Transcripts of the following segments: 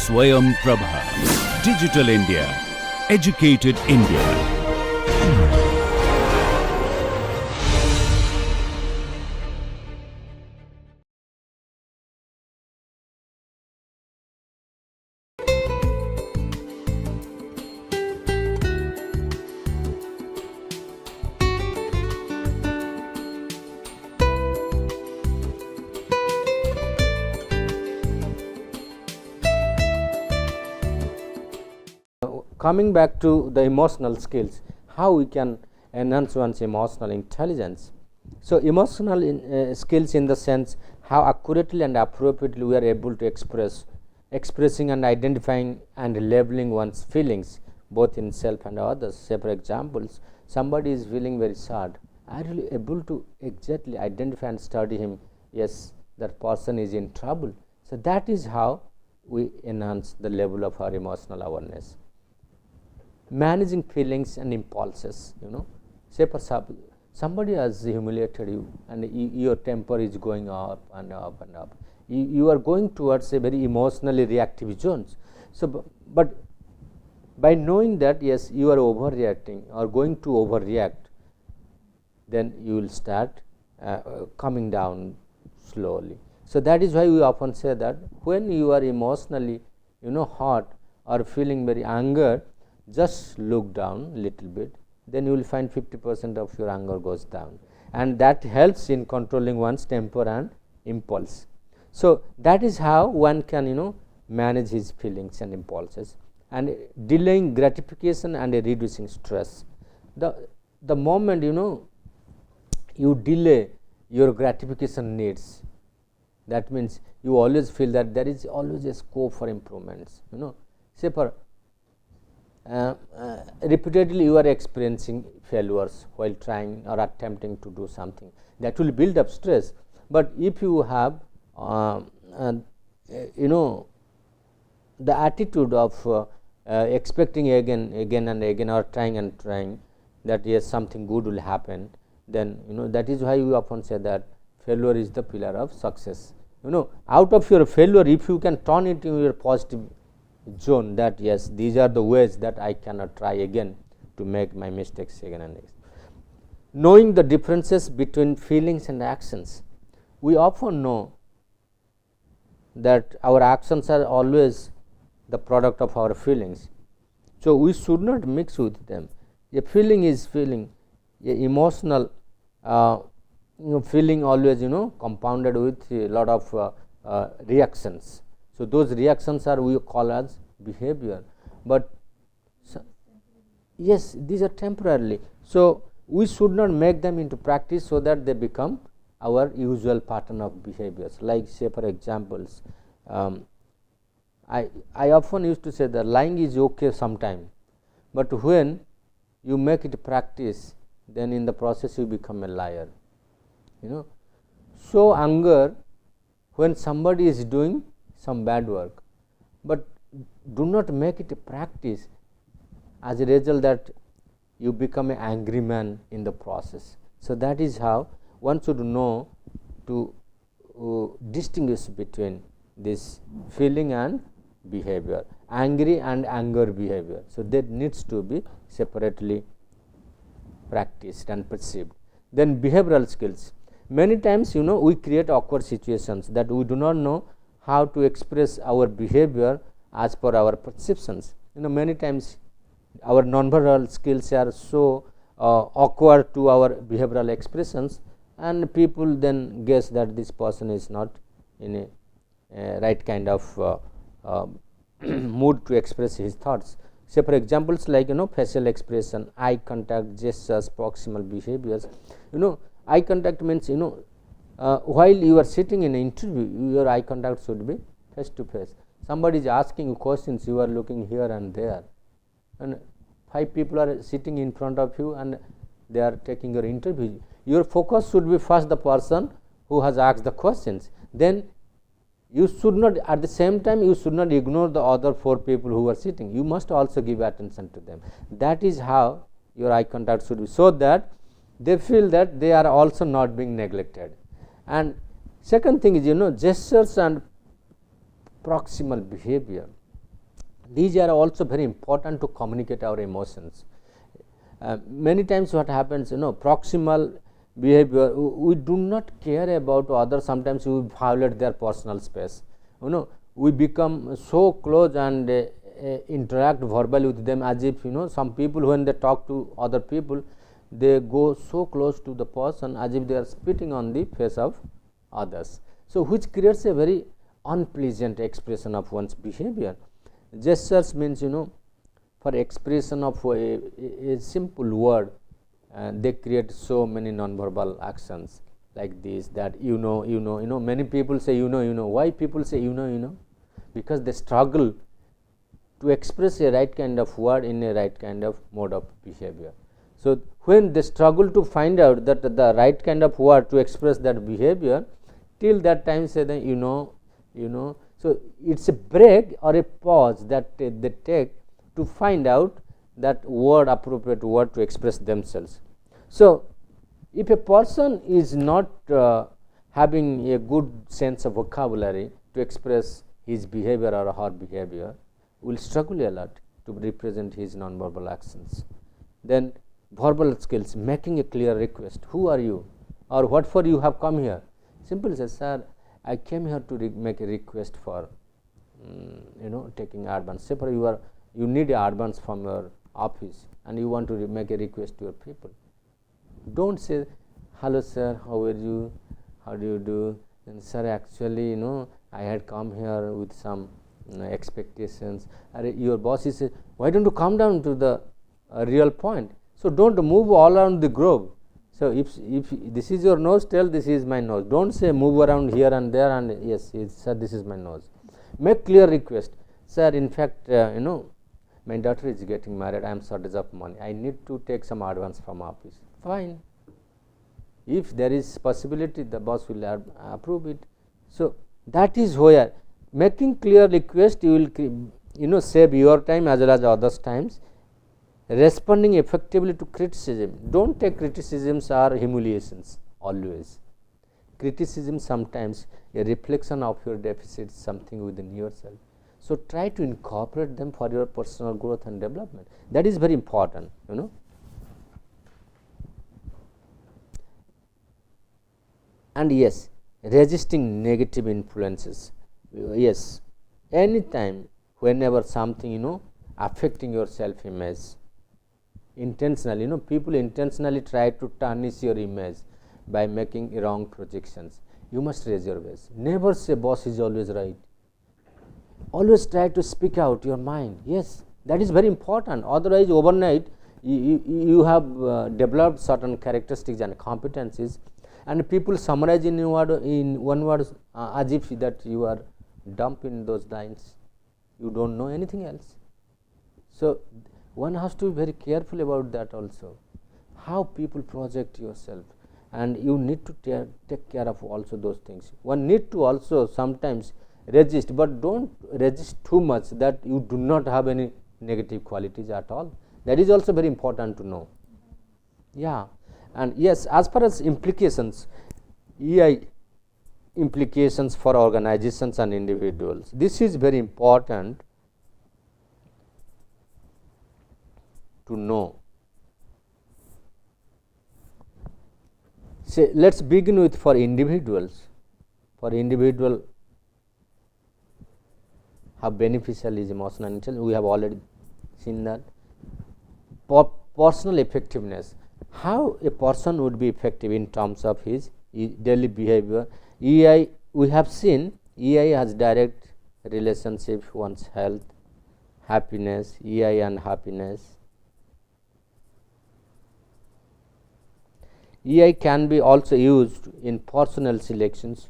Swayam Prabha. Digital India. Educated India. Coming back to the emotional skills, how we can enhance one's emotional intelligence. So, emotional skills in the sense how accurately and appropriately we are able to expressing and identifying and labeling one's feelings both in self and others. Say for examples, somebody is feeling very sad, are you able to exactly identify and study him? Yes, that person is in trouble. So, that is how we enhance the level of our emotional awareness. Managing feelings and impulses, say for example, somebody has humiliated you and your temper is going up and up and up. You are going towards a very emotionally reactive zones. So, but by knowing that yes, you are overreacting or going to overreact, then you will start coming down slowly. So, that is why we often say that when you are emotionally hot or feeling very anger, just look down little bit, then you will find 50% of your anger goes down, and that helps in controlling one's temper and impulse. So, that is how one can manage his feelings and impulses, and delaying gratification and reducing stress. The moment you delay your gratification needs, that means you always feel that there is always a scope for improvements. Say for repeatedly you are experiencing failures while trying or attempting to do something, that will build up stress. But if you have the attitude of expecting again and again or trying that yes, something good will happen, then that is why we often say that failure is the pillar of success. Out of your failure, if you can turn it into your positive zone, that yes, these are the ways that I cannot try again to make my mistakes again and again. Knowing the differences between feelings and actions, we often know that our actions are always the product of our feelings. So, we should not mix with them. A feeling is feeling, a emotional feeling always compounded with a lot of reactions. So, those reactions are we call as behavior, but yes, these are temporarily. So, we should not make them into practice so that they become our usual pattern of behaviors. Like say for examples, I often used to say that lying is okay sometime, but when you make it practice, then in the process you become a liar. So anger when somebody is doing some bad work, but do not make it a practice. As a result, that you become an angry man in the process. So, that is how one should know to distinguish between this feeling and behavior, angry and anger behavior. So, that needs to be separately practiced and perceived. Then behavioral skills. Many times we create awkward situations that we do not know how to express our behavior as per our perceptions. Many times our nonverbal skills are so awkward to our behavioral expressions, and people then guess that this person is not in a right kind of mood to express his thoughts. Say for examples like facial expression, eye contact, gestures, proximal behaviors. Eye contact means while you are sitting in an interview, your eye contact should be face to face. Somebody is asking you questions, you are looking here and there, and 5 people are sitting in front of you and they are taking your interview. Your focus should be first the person who has asked the questions. Then you should not, at the same time, you should not ignore the other 4 people who are sitting. You must also give attention to them. That is how your eye contact should be, so that they feel that they are also not being neglected. And second thing is gestures and proximal behavior. These are also very important to communicate our emotions. Many times what happens, proximal behavior, we do not care about others. Sometimes we violate their personal space. We become so close and interact verbally with them as if, some people when they talk to other people, they go so close to the person as if they are spitting on the face of others. So which creates a very unpleasant expression of one's behavior. Gestures means, for expression of a simple word, they create so many non-verbal actions like this, that many people say why people say because they struggle to express a right kind of word in a right kind of mode of behavior. So when they struggle to find out that the right kind of word to express that behavior, till that time say that so it's a break or a pause that they take to find out that appropriate word to express themselves. So if a person is not having a good sense of vocabulary to express his behavior or her behavior, will struggle a lot to represent his non-verbal actions. Then verbal skills, making a clear request, who are you or what for you have come here. Simple says, sir, I came here to make a request for taking advance. Say for you need advance from your office and you want to make a request to your people. Don't say, hello sir, how are you, how do you do, and sir, actually I had come here with some expectations. Your boss is, why don't you come down to the real point? So don't move all around the globe. So if this is your nose, tell this is my nose. Don't say move around here and there and yes, sir, this is my nose. Make clear request. Sir, in fact, my daughter is getting married. I am shortage of money. I need to take some advance from office. Fine. If there is possibility, the boss will approve it. So that is where making clear request, you will save your time as well as others' times. Responding effectively to criticism. Don't take criticisms or humiliations always. Criticism sometimes a reflection of your deficits, something within yourself. So try to incorporate them for your personal growth and development. That is very important, And yes, resisting negative influences. Yes, anytime, whenever something, affecting your self-image, intentionally, people intentionally try to tarnish your image by making wrong projections. You must raise your voice. Never say boss is always right. Always try to speak out your mind. Yes, that is very important. Otherwise, overnight, you have developed certain characteristics and competencies, and people summarize in one word as if that you are dumb in those lines. You don't know anything else. So one has to be very careful about that also, how people project yourself, and you need to take care of also those things. One need to also sometimes resist, but don't resist too much that you do not have any negative qualities at all. That is also very important to know. Yeah, and yes, as far as implications, EI implications for organizations and individuals, this is very important to know. Say, let's begin with for individuals. For individual, how beneficial is emotional intelligence? We have already seen that. For personal effectiveness, how a person would be effective in terms of his daily behavior. EI, we have seen EI has direct relationship with one's health, happiness, EI and happiness. EI can be also used in personnel selections,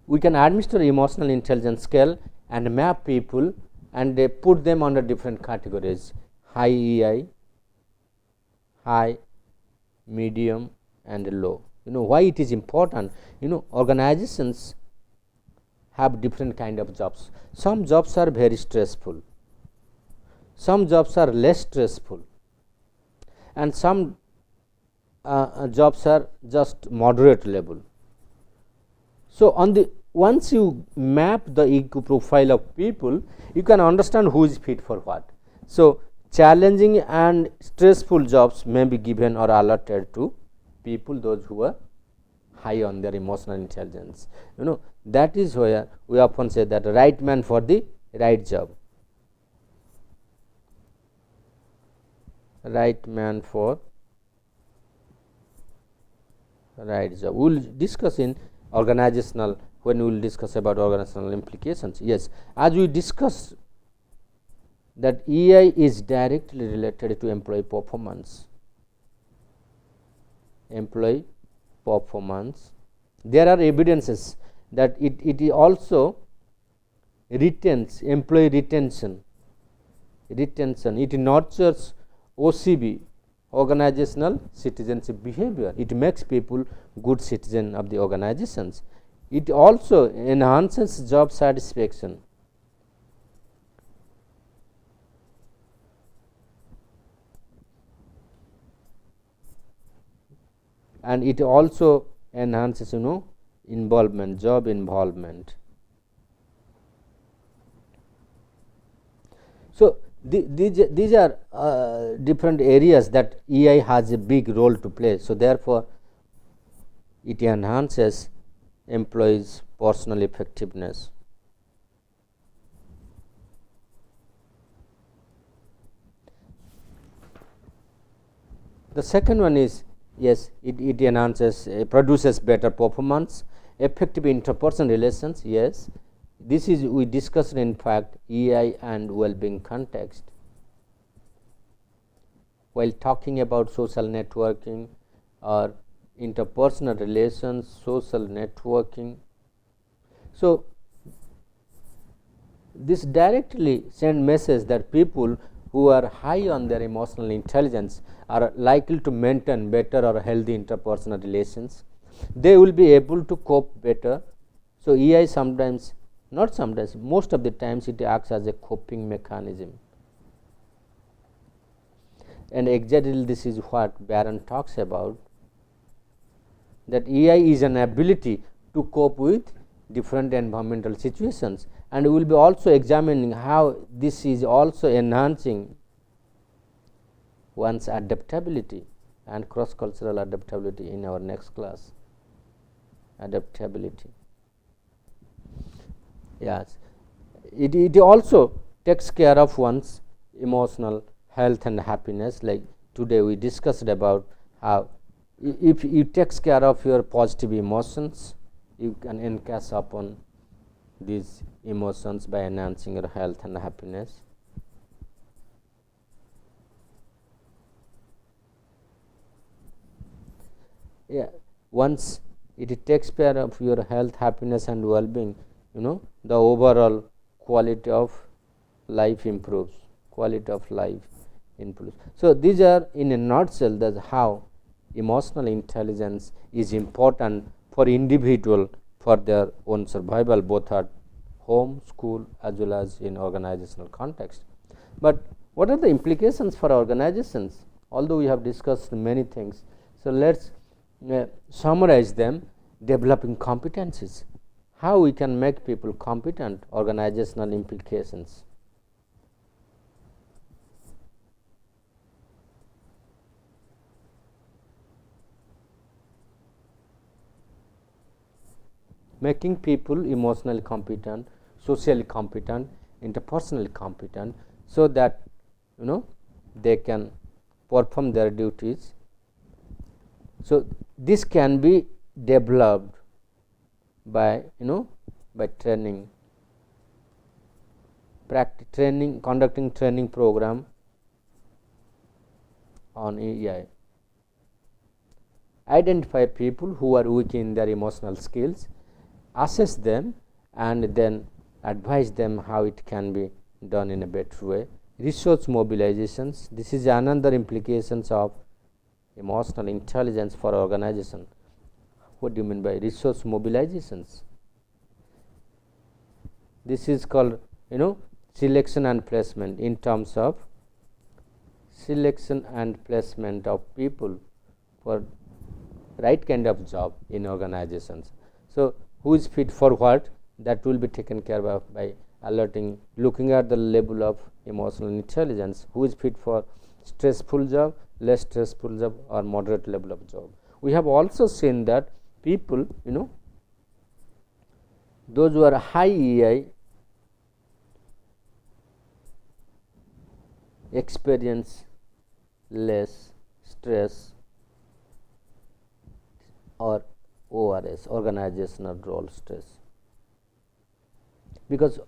We can administer emotional intelligence scale and map people and put them under different categories: high EI, high, medium and low. Why it is important? Organizations have different kind of jobs. Some jobs are very stressful, some jobs are less stressful, and some jobs are just moderate level. So, on the once you map the EQ profile of people, you can understand who is fit for what. So, challenging and stressful jobs may be given or allotted to people those who are high on their emotional intelligence. That is where we often say that right man for the right job. Right man for right job. We will discuss in organizational, when we will discuss about organizational implications. Yes, as we discussed that EI is directly related to employee performance. Employee performance. There are evidences that it also retains employee retention. It nurtures OCB, organizational citizenship behavior. It makes people good citizen of the organizations. It also enhances job satisfaction. And it also enhances involvement, job involvement. So, these are different areas that EI has a big role to play. So, therefore, it enhances employees' personal effectiveness. The second one is, yes, it enhances, produces better performance, effective interpersonal relations. Yes, this is we discussed in fact EI and well-being context while talking about social networking or interpersonal relations, social networking. So, this directly send message that people who are high on their emotional intelligence are likely to maintain better or healthy interpersonal relations. They will be able to cope better. So, EI sometimes, not sometimes, most of the times it acts as a coping mechanism. And exactly this is what Barron talks about, that EI is an ability to cope with different environmental situations, and we will be also examining how this is also enhancing one's adaptability and cross-cultural adaptability in our next class. Adaptability. Yes, it also takes care of one's emotional health and happiness. Like today we discussed about how if you takes care of your positive emotions, you can encash upon these emotions by enhancing your health and happiness. Yeah, once it takes care of your health, happiness and well-being, the overall quality of life improves. So, these are in a nutshell that how emotional intelligence is important for individual for their own survival, both at home, school as well as in organizational context. But what are the implications for organizations? Although we have discussed many things, so let's summarize them. Developing competencies, how we can make people competent, organizational implications. Making people emotionally competent, socially competent, interpersonally competent, so that they can perform their duties. So, this can be developed by by training, conducting training program on EI. Identify people who are weak in their emotional skills, assess them and then advise them how it can be done in a better way. Resource mobilizations, this is another implications of emotional intelligence for organization. What do you mean by resource mobilizations? This is called selection and placement, in terms of selection and placement of people for right kind of job in organizations. So, who is fit for what, that will be taken care of by alerting, looking at the level of emotional intelligence, who is fit for stressful job, less stressful job, or moderate level of job. We have also seen that people, those who are high EI experience less stress or ORS, organizational role stress, because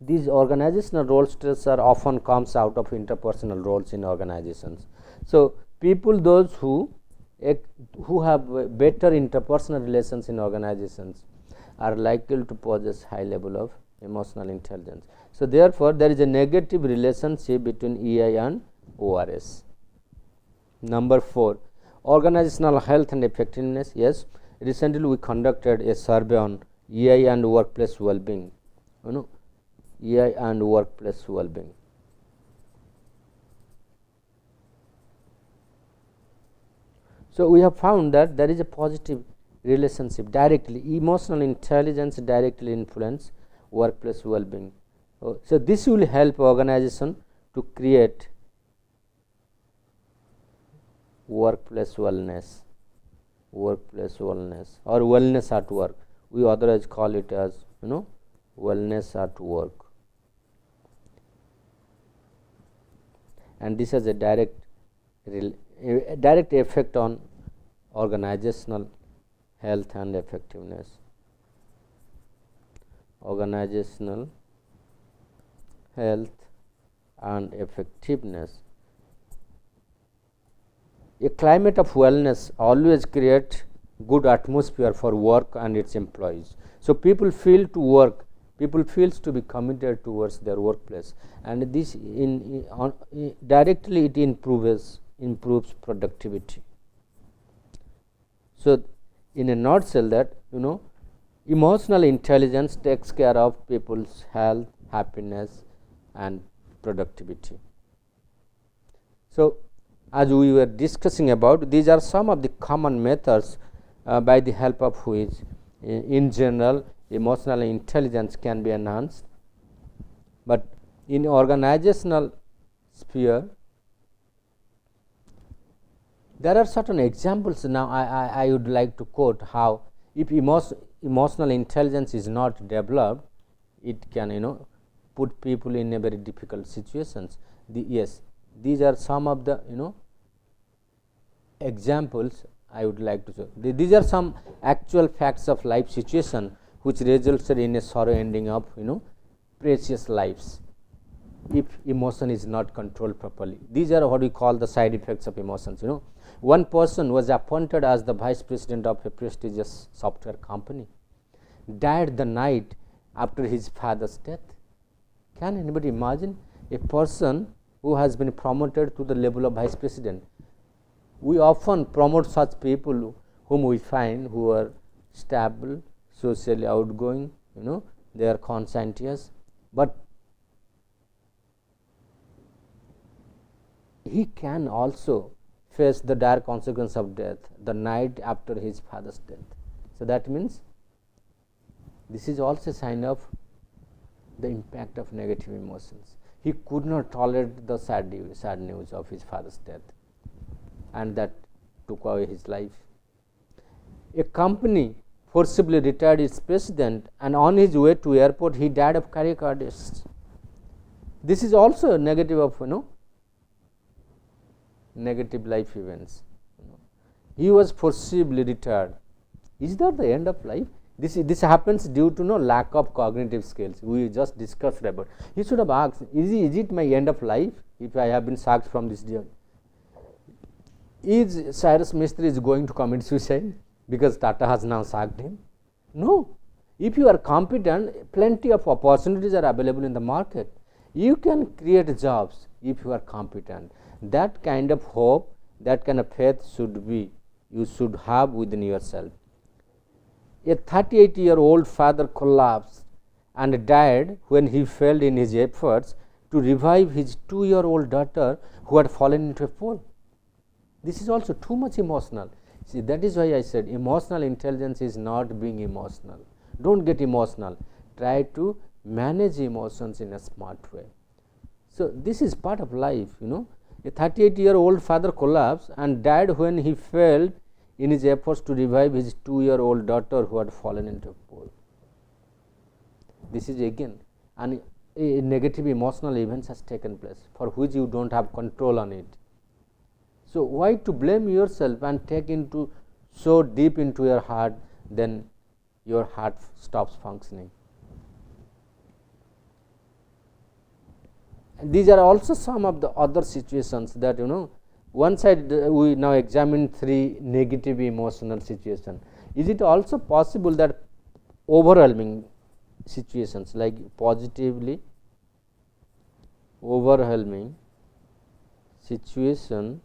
these organizational role stress are often comes out of interpersonal roles in organizations. So people, those who have better interpersonal relations in organizations are likely to possess high level of emotional intelligence. So therefore there is a negative relationship between EI and ORS. Number 4, organizational health and effectiveness. Yes, recently we conducted a survey on EI and workplace well-being. EI and workplace well-being. So we have found that there is a positive relationship directly. Emotional intelligence directly influence workplace well-being. So this will help organization to create workplace wellness or wellness at work. We otherwise call it as wellness at work, and this has a direct effect on organizational health and effectiveness. Organizational health and effectiveness. A climate of wellness always creates good atmosphere for work and its employees. So people feel to work, people feels to be committed towards their workplace, and this directly it improves productivity. So in a nutshell, that emotional intelligence takes care of people's health, happiness and productivity. So as we were discussing about, these are some of the common methods by the help of which in general emotional intelligence can be enhanced. But in organizational sphere, there are certain examples. Now I would like to quote how if emotional intelligence is not developed, it can put people in a very difficult situations. These are some of the examples I would like to show. These are some actual facts of life situation which resulted in a sorrow ending of precious lives if emotion is not controlled properly. These are what we call the side effects of emotions. One person was appointed as the vice president of a prestigious software company, died the night after his father's death. Can anybody imagine a person who has been promoted to the level of vice president? We often promote such people whom we find who are stable, socially outgoing, they are conscientious, but he can also face the dire consequence of death the night after his father's death. So that means this is also a sign of the impact of negative emotions. He could not tolerate the sad news of his father's death, and that took away his life. A company forcibly retired its president, and on his way to airport he died of cardiac arrest. This is also a negative of negative life events. He was forcibly retired. Is that the end of life? This happens due to lack of cognitive skills. We just discussed about. He should have asked, is it my end of life if I have been sacked from this job? Is Cyrus Mistry is going to commit suicide because Tata has now sacked him? No. If you are competent, plenty of opportunities are available in the market. You can create jobs if you are competent. That kind of hope, that kind of faith you should have within yourself. A 38-year-old father collapsed and died when he failed in his efforts to revive his 2-year-old daughter who had fallen into a pool. This is also too much emotional. See, that is why I said emotional intelligence is not being emotional. Don't get emotional. Try to manage emotions in a smart way. So, this is part of life, A 38-year-old father collapsed and died when he failed in his efforts to revive his 2-year-old daughter who had fallen into a pool. This is again a negative emotional event has taken place for which you don't have control on it. So, why to blame yourself and take into so deep into your heart, then your heart stops functioning. And these are also some of the other situations that one side we now examine 3 negative emotional situations. Is it also possible that overwhelming situations like positively overwhelming situation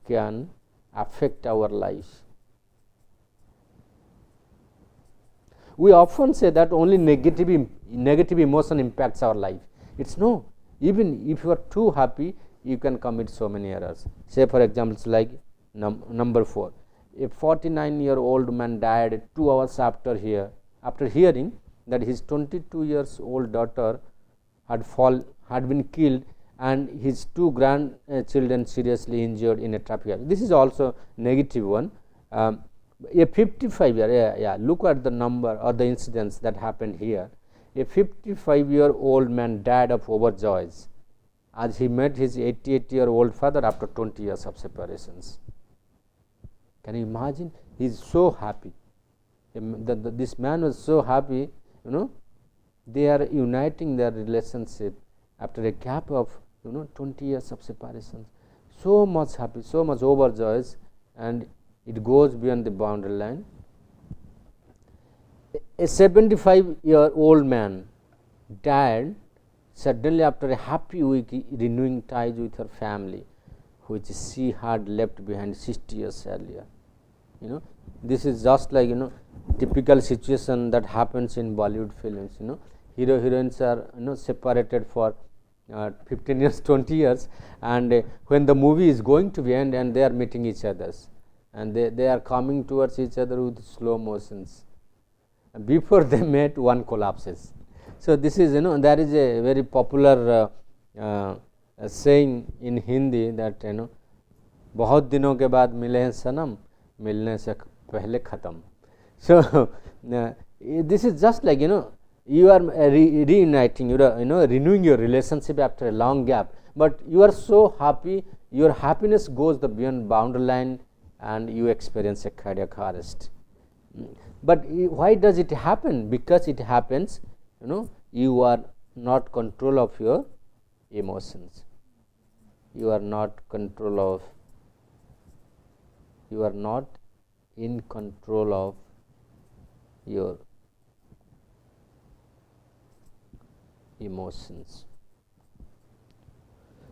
can affect our lives? We often say that only negative emotion impacts our life. It's no. Even if you are too happy, you can commit so many errors. Say for example, like number 4. A 49-year-old man died 2 hours after hearing that his 22-year-old daughter had been killed and his 2 grandchildren seriously injured in a traffic accident. This is also negative one. A 55-year, look at the number or the incidents that happened here. A 55-year-old man died of overjoys as he met his 88-year-old father after 20 years of separations. Can you imagine? He is so happy. This man was so happy, they are uniting their relationship after a gap of 20 years of separations. So much happy, so much overjoys, and it goes beyond the boundary line. A 75-year-old man died suddenly after a happy week renewing ties with her family, which she had left behind 60 years earlier. This is just like typical situation that happens in Bollywood films. Hero heroines are separated for 15 years, 20 years, and when the movie is going to be end and they are meeting each others, and they are coming towards each other with slow motions. Before they met, one collapses. So, this is there is a very popular saying in Hindi that बहुत दिनों के बाद मिले हैं सनम, मिलने से पहले खत्म. So, this is just like you are reuniting, renewing your relationship after a long gap, but you are so happy, your happiness goes the beyond boundary line and you experience a cardiac arrest. But why does it happen? Because it happens, you are not control of your emotions. You are not in control of your emotions.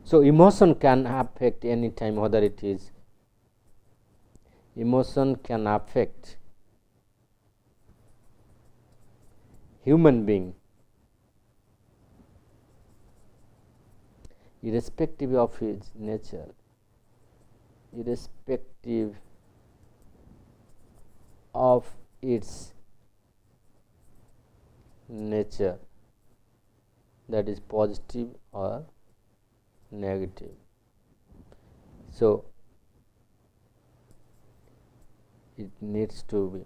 So, emotion can affect any time, whether it is emotion can affect human being irrespective of his nature, irrespective of its nature, that is positive or negative. So, it needs to be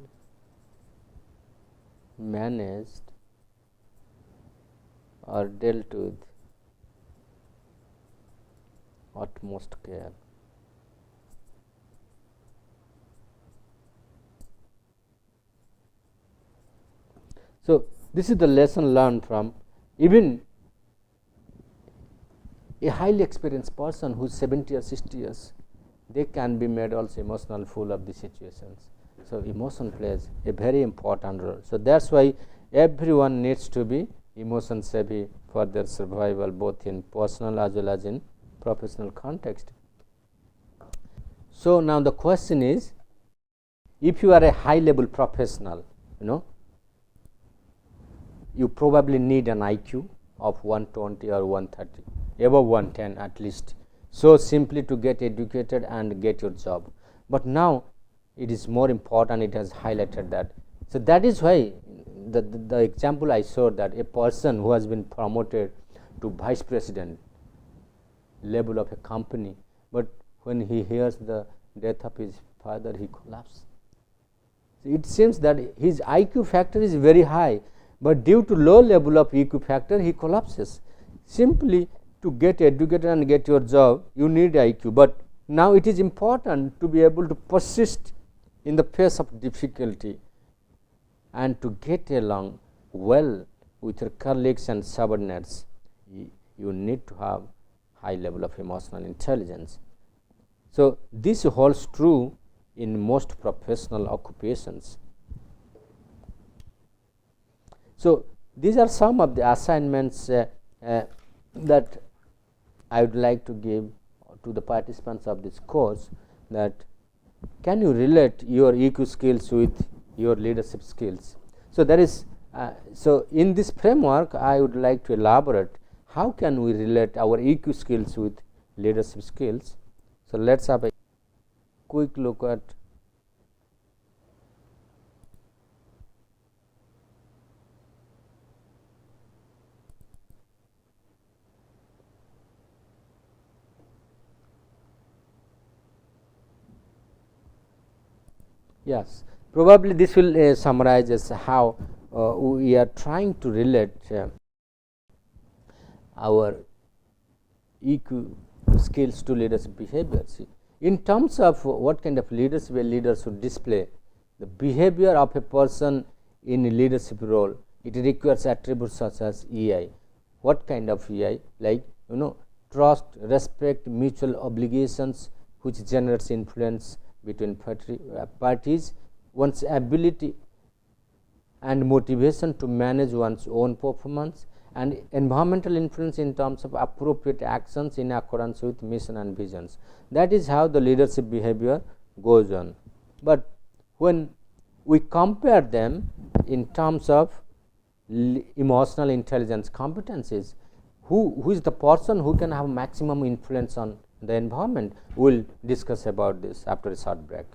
managed or dealt with utmost care. So, this is the lesson learned from even a highly experienced person who is 70 or 60 years, they can be made also emotional fool of the situations. So, emotion plays a very important role. So, that is why everyone needs to be emotion savvy for their survival, both in personal as well as in professional context. So, now the question is, if you are a high level professional, you probably need an IQ of 120 or 130, above 110 at least, so simply to get educated and get your job. But now it is more important, it has highlighted that So that is why the example I showed, that a person who has been promoted to vice president level of a company, but when he hears the death of his father, he collapses. So it seems that his IQ factor is very high, but due to low level of EQ factor, he collapses. Simply to get educated and get your job, you need IQ, but now it is important to be able to persist in the face of difficulty and to get along well with your colleagues and subordinates. You need to have high level of emotional intelligence. So this holds true in most professional occupations. So these are some of the assignments that I would like to give to the participants of this course, that can you relate your EQ skills with your leadership skills. So there is so in this framework I would like to elaborate how can we relate our EQ skills with leadership skills. So let's have a quick look at yes, probably this will summarize as how we are trying to relate our EQ skills to leadership behavior. See, in terms of what kind of leadership a leader should display, the behavior of a person in a leadership role, it requires attributes such as EI. What kind of EI? Like, trust, respect, mutual obligations, which generates influence between parties, one's ability and motivation to manage one's own performance, and environmental influence in terms of appropriate actions in accordance with mission and visions. That is how the leadership behavior goes on. But when we compare them in terms of emotional intelligence competencies, who is the person who can have maximum influence on the environment? We will discuss about this after a short break.